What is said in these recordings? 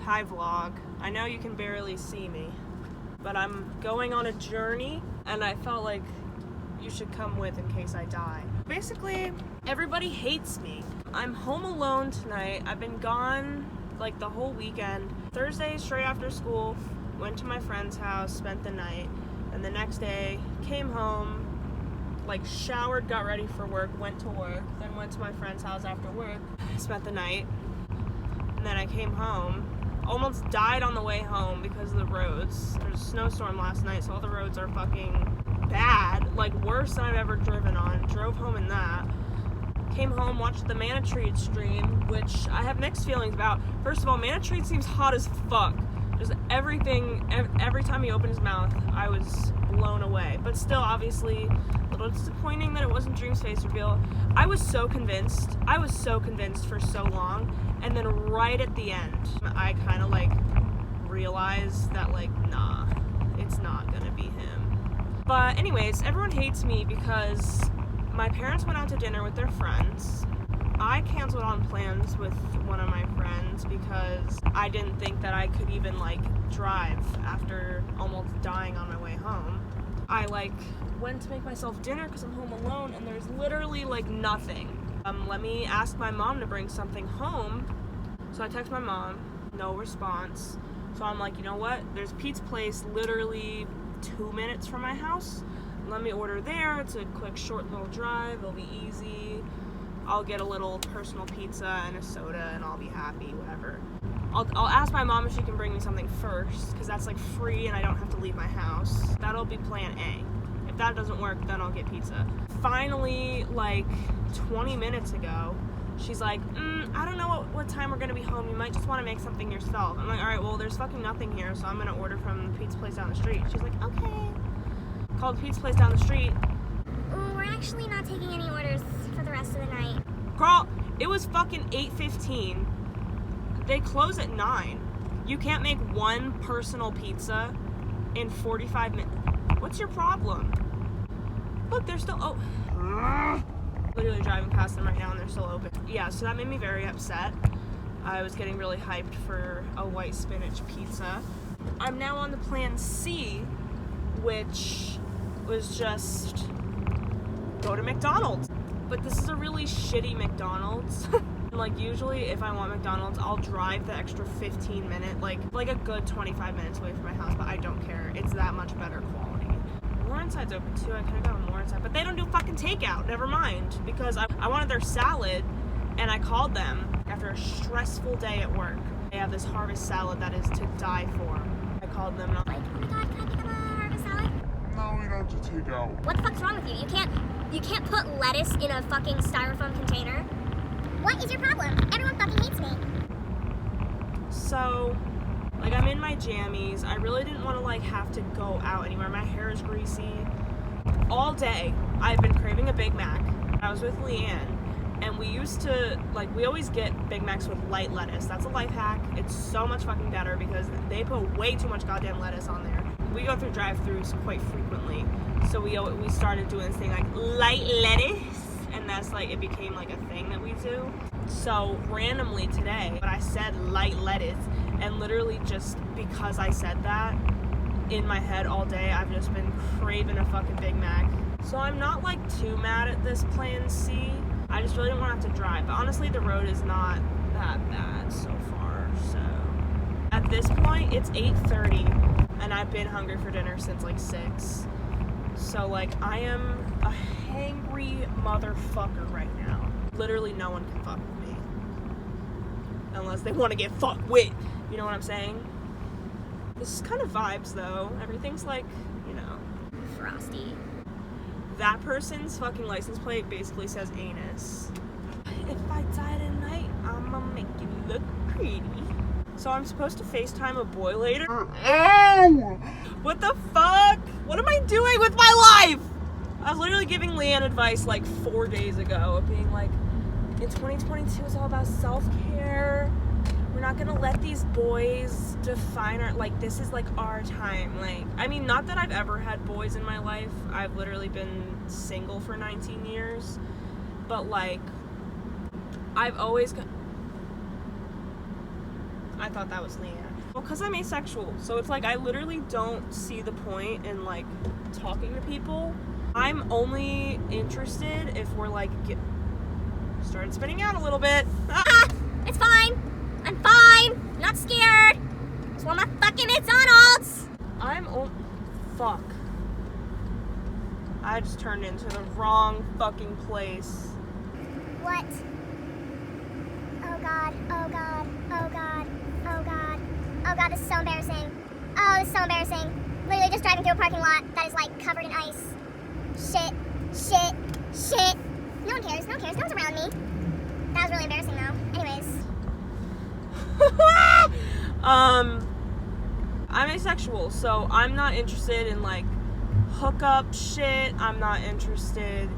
Hi vlog. I know you can barely see me, but I'm going on a journey and I felt like you should come with in case I die. Basically, everybody hates me. I'm home alone tonight. I've been gone like the whole weekend. Thursday, straight after school, went to my friend's house, spent the night, and the next day came home, like showered, got ready for work, went to work, then went to my friend's house after work, spent the night, and then I came home. Almost died on the way home because of the roads. There's a snowstorm last night, so all the roads are fucking bad, like worse than I've ever driven on. Drove home in that. Came home, watched the Manatreed stream, which I have mixed feelings about. First of all, Manatreed seems hot as fuck. Just everything, every time he opened his mouth, I was blown away. But still, obviously, a little disappointing that it wasn't Dream's face reveal. I was so convinced for so long, and then right at the end, I kind of like realized that like, nah, it's not gonna be him. But anyways, everyone hates me because my parents went out to dinner with their friends. I canceled on plans with one of my friends because I didn't think that I could even like drive after almost dying on my way home. I like went to make myself dinner because I'm home alone and there's literally like nothing. Let me ask my mom to bring something home. So I text my mom, no response. So I'm like, you know what? There's a pizza place literally 2 minutes from my house. Let me order there. It's a quick, short little drive. It'll be easy. I'll get a little personal pizza and a soda and I'll be happy, whatever. I'll ask my mom if she can bring me something first because that's like free and I don't have to leave my house. That'll be plan A. If that doesn't work, then I'll get pizza. Finally, like 20 minutes ago, she's like, I don't know what time we're gonna be home. You might just want to make something yourself. I'm like, all right, well, there's fucking nothing here, so I'm gonna order from the pizza place down the street. She's like, okay. Called the pizza place down the street. We're actually not taking any orders for the rest of the night. Girl, it was fucking 8:15. They close at 9. You can't make one personal pizza in 45 minutes. What's your problem? Look, they're still literally driving past them right now and they're still open. Yeah, so that made me very upset. I was getting really hyped for a white spinach pizza. I'm now on the plan C, which was just go to McDonald's. But this is a really shitty McDonald's. Like usually if I want McDonald's, I'll drive the extra 15 minutes, like a good 25 minutes away from my house, but I don't care. It's that much better quality. Morinside's open too. I could have gone Morinside, but they don't do fucking takeout. Never mind, because I wanted their salad and I called them after a stressful day at work. They have this harvest salad that is to die for. I called them and I'm like, Oh my god, can I pick up a harvest salad? No, we don't do takeout. What the fuck's wrong with you? You can't put lettuce in a fucking styrofoam container. What is your problem? Everyone fucking hates me. So, like, I'm in my jammies. I really didn't want to like have to go out anywhere. My hair is greasy. All day, I've been craving a Big Mac. I was with Leanne, and we used to, like, we always get Big Macs with light lettuce. That's a life hack. It's so much fucking better because they put way too much goddamn lettuce on there. We go through drive-thrus quite frequently, so we started doing this thing like light lettuce, and that's like, it became like a thing that we do. So randomly today, but I said light lettuce, and literally just because I said that, in my head all day, I've just been craving a fucking Big Mac. So I'm not like too mad at this plan C. I just really don't want to have to drive. But honestly, the road is not that bad so far. So at this point, it's 8:30, and I've been hungry for dinner since like 6. So like, I am a hangry motherfucker right now. Literally no one can fuck with me. Unless they want to get fucked with. You know what I'm saying? This is kind of vibes though. Everything's like, you know, Frosty. that person's fucking license plate basically says anus. If I die tonight, I'ma make you look pretty. So I'm supposed to FaceTime a boy later? Ow! What the fuck? What am I doing with my life? I was literally giving Leanne advice like 4 days ago of being like, in 2022 it's all about self-care. We're not gonna let these boys define our, like, this is like our time. Like, I mean, not that I've ever had boys in my life. I've literally been single for 19 years. But like, I've always I thought that was Leanne. Well, because I'm asexual, so it's like I literally don't see the point in like talking to people. I'm only interested if we're like started spinning out a little bit. Ah, it's fine. I'm fine. I'm not scared. Just want my fucking McDonalds. Fuck. I just turned into the wrong fucking place. What? Oh god, oh god, oh god, oh god. Oh god, this is so embarrassing. Oh, this is so embarrassing. Literally just driving through a parking lot that is like covered in ice. Shit, shit, shit. No one cares, no one cares, no one's around me. That was really embarrassing though. Anyways. I'm asexual, so I'm not interested in like hookup shit. I'm not interested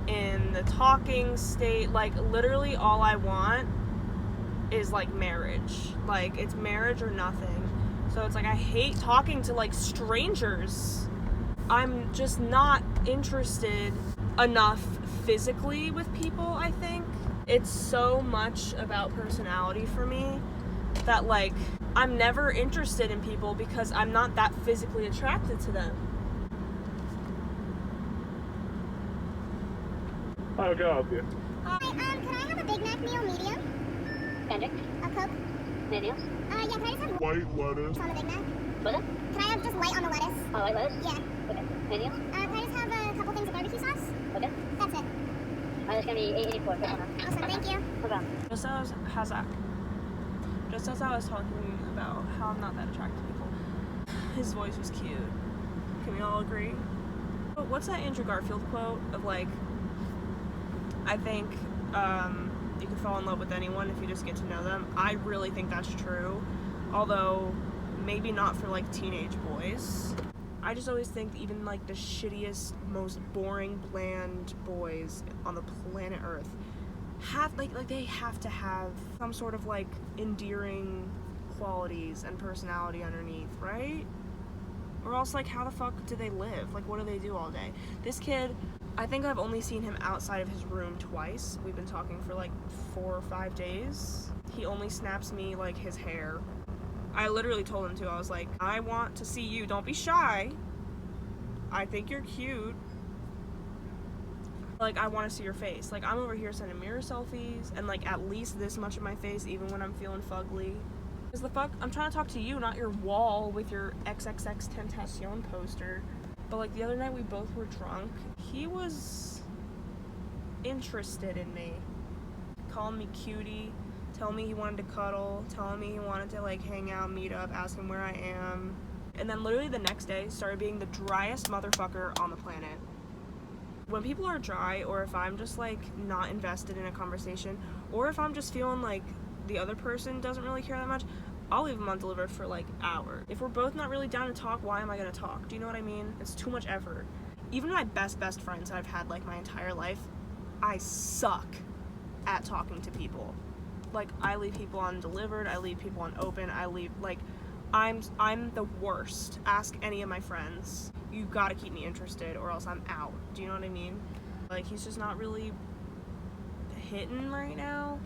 in the talking state. Like literally all I want is like marriage. Like it's marriage or nothing. So it's like I hate talking to like strangers. I'm just not interested enough physically with people, I think. It's so much about personality for me that like I'm never interested in people because I'm not that physically attracted to them. How can I help you? Hi, can I have a Big Mac meal medium? Pancake? A Coke? Anything else? Yeah, can I just have White lettuce. on the Big Mac? What's that? Can I have just light on the lettuce? Oh, white lettuce? Yeah. Okay. Anything else? Can I just have a couple things of barbecue sauce? Okay. That's it. That's gonna be 84 for now. Awesome, thank you. No problem. Just as I was talking about how I'm not that attracted to people, his voice was cute. Can we all agree? But what's that Andrew Garfield quote of like, I think you can fall in love with anyone if you just get to know them. I really think that's true, although maybe not for like teenage boys. I just always think even like the shittiest, most boring, bland boys on the planet Earth have like they have to have some sort of like endearing qualities and personality underneath, right? Or else like how the fuck do they live? Like what do they do all day? This kid, I think I've only seen him outside of his room twice. We've been talking for like 4 or 5 days. He only snaps me like his hair. I literally told him to. I was like, I want to see you. Don't be shy. I think you're cute. Like, I want to see your face. Like, I'm over here sending mirror selfies and like at least this much of my face even when I'm feeling fugly. Because the fuck? I'm trying to talk to you, not your wall with your XXX Tentacion poster. But like the other night we both were drunk. He was interested in me. Calling me cutie. Telling me he wanted to cuddle, telling me he wanted to like hang out, meet up, ask him where I am. And then literally the next day started being the driest motherfucker on the planet. When people are dry, or if I'm just like not invested in a conversation, or if I'm just feeling like the other person doesn't really care that much, I'll leave them undelivered for like hours. If we're both not really down to talk, why am I gonna talk? Do you know what I mean? It's too much effort. Even my best friends I've had like my entire life, I suck at talking to people. Like, I leave people undelivered, I leave people unopen, I'm the worst. Ask any of my friends. You gotta keep me interested or else I'm out. Do you know what I mean? Like, he's just not really hitting right now.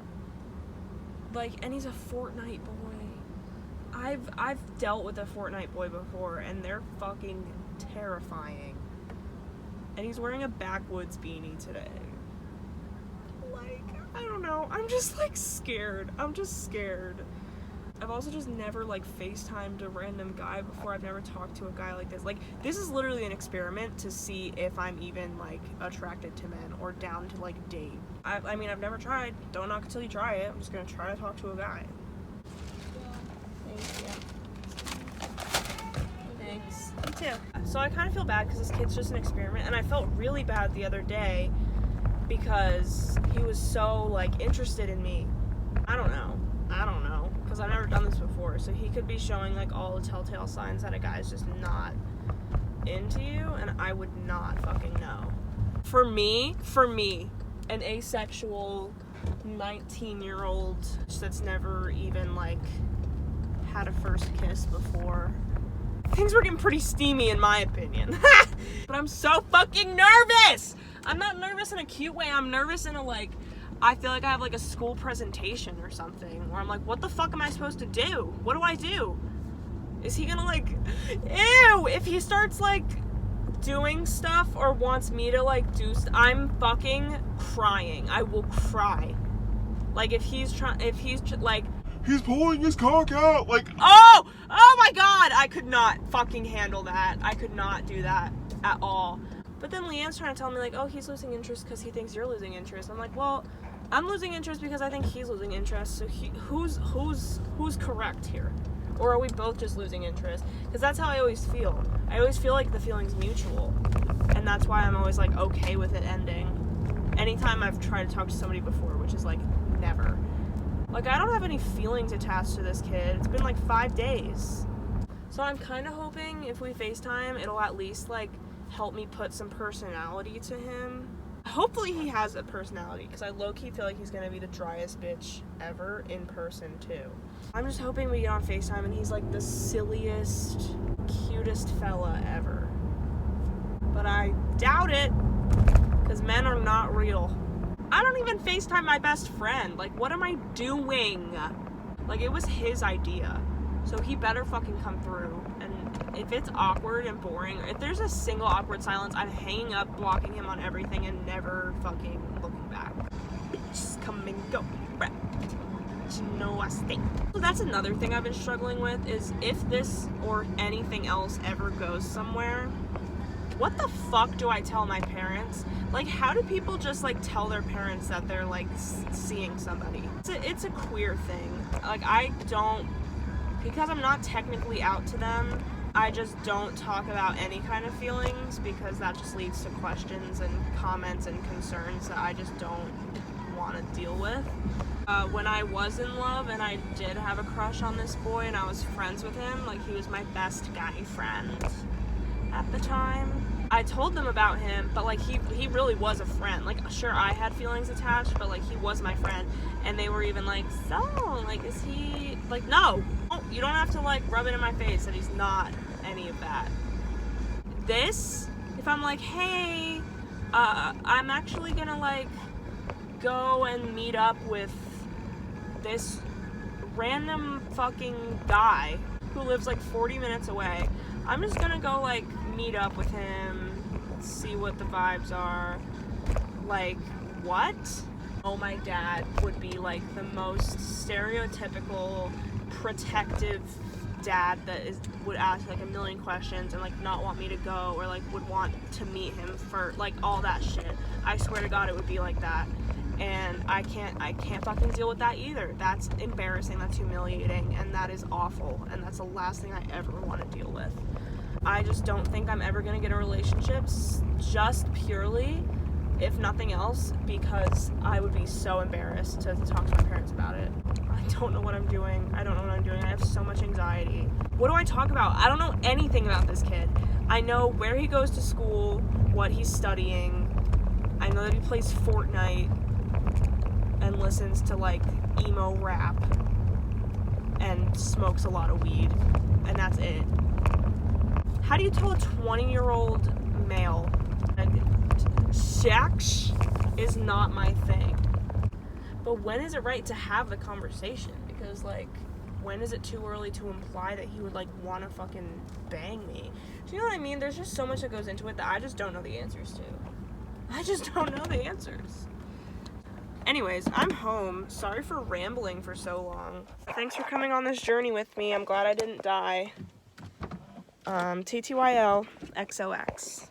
Like, and he's a Fortnite boy. I've dealt with a Fortnite boy before and they're fucking terrifying. And he's wearing a backwoods beanie today. Like, I don't know. I'm just like scared. I'm just scared. I've also just never like FaceTimed a random guy before. I've never talked to a guy like this. Like, this is literally an experiment to see if I'm even like attracted to men or down to like date. I mean, I've never tried. Don't knock until you try it. I'm just gonna try to talk to a guy. Thanks. Me too. So I kind of feel bad because this kid's just an experiment, and I felt really bad the other day because he was so like interested in me. I don't know because I've never done this before, so he could be showing like all the telltale signs that a guy's just not into you, and I would not fucking know. For me, an asexual 19-year-old that's never even like had a first kiss before, things were getting pretty steamy in my opinion. But I'm so fucking nervous! I'm not nervous in a cute way, I'm nervous in a like, I feel like I have like a school presentation or something where I'm like, what the fuck am I supposed to do? What do I do? Is he gonna like, ew, if he starts like doing stuff or wants me to like do I'm fucking crying. I will cry. Like if he's like, He's pulling his cock out, like, oh my god, I could not fucking handle that. I could not do that at all. But then Leanne's trying to tell me like, oh, he's losing interest because he thinks you're losing interest. I'm like, well, I'm losing interest because I think he's losing interest. So who's correct here? Or are we both just losing interest? Because that's how I always feel. I always feel like the feeling's mutual. And that's why I'm always like okay with it ending. Anytime I've tried to talk to somebody before, which is like never. Like I don't have any feelings attached to this kid. It's been like 5 days. So I'm kind of hoping if we FaceTime, it'll at least like help me put some personality to him. Hopefully he has a personality, because I low-key feel like he's gonna be the driest bitch ever in person too. I'm just hoping we get on FaceTime and he's like the silliest, cutest fella ever. But I doubt it, because men are not real. I don't even FaceTime my best friend. Like, what am I doing? Like, it was his idea. So he better fucking come through. And if it's awkward and boring, if there's a single awkward silence, I'm hanging up, blocking him on everything, and never fucking looking back. Just come and go. Right. You know I stay. So that's another thing I've been struggling with, is if this or anything else ever goes somewhere, what the fuck do I tell my parents? Like, how do people just like tell their parents that they're like seeing somebody? It's a queer thing. Like, I don't, because I'm not technically out to them, I just don't talk about any kind of feelings, because that just leads to questions and comments and concerns that I just don't want to deal with. When I was in love and I did have a crush on this boy and I was friends with him, like he was my best guy friend at the time, I told them about him, but like he really was a friend. Like, sure, I had feelings attached, but like he was my friend. And they were even like, so, like, is he, like, no, you don't have to like rub it in my face that he's not any of that. This, if I'm like, hey, I'm actually gonna like go and meet up with this random fucking guy who lives like 40 minutes away. I'm just gonna go like meet up with him, see what the vibes are. Like, what? Oh, my dad would be like the most stereotypical protective dad that would ask like a million questions and like not want me to go, or like would want to meet him for like all that shit. I swear to God, it would be like that. And I can't fucking deal with that either. That's embarrassing, that's humiliating, and that is awful, and that's the last thing I ever want to deal with. I just don't think I'm ever gonna get a relationship, just purely, if nothing else, because I would be so embarrassed to talk to my parents about it. I don't know what I'm doing. I have so much anxiety. What do I talk about? I don't know anything about this kid. I know where he goes to school, what he's studying. I know that he plays Fortnite and listens to like emo rap and smokes a lot of weed, and that's it. How do you tell a 20-year-old male that sex is not my thing? But when is it right to have the conversation? Because like, when is it too early to imply that he would like want to fucking bang me? Do you know what I mean? There's just so much that goes into it that I just don't know the answers to. I just don't know the answers. Anyways, I'm home. Sorry for rambling for so long. Thanks for coming on this journey with me. I'm glad I didn't die. TTYL XOX.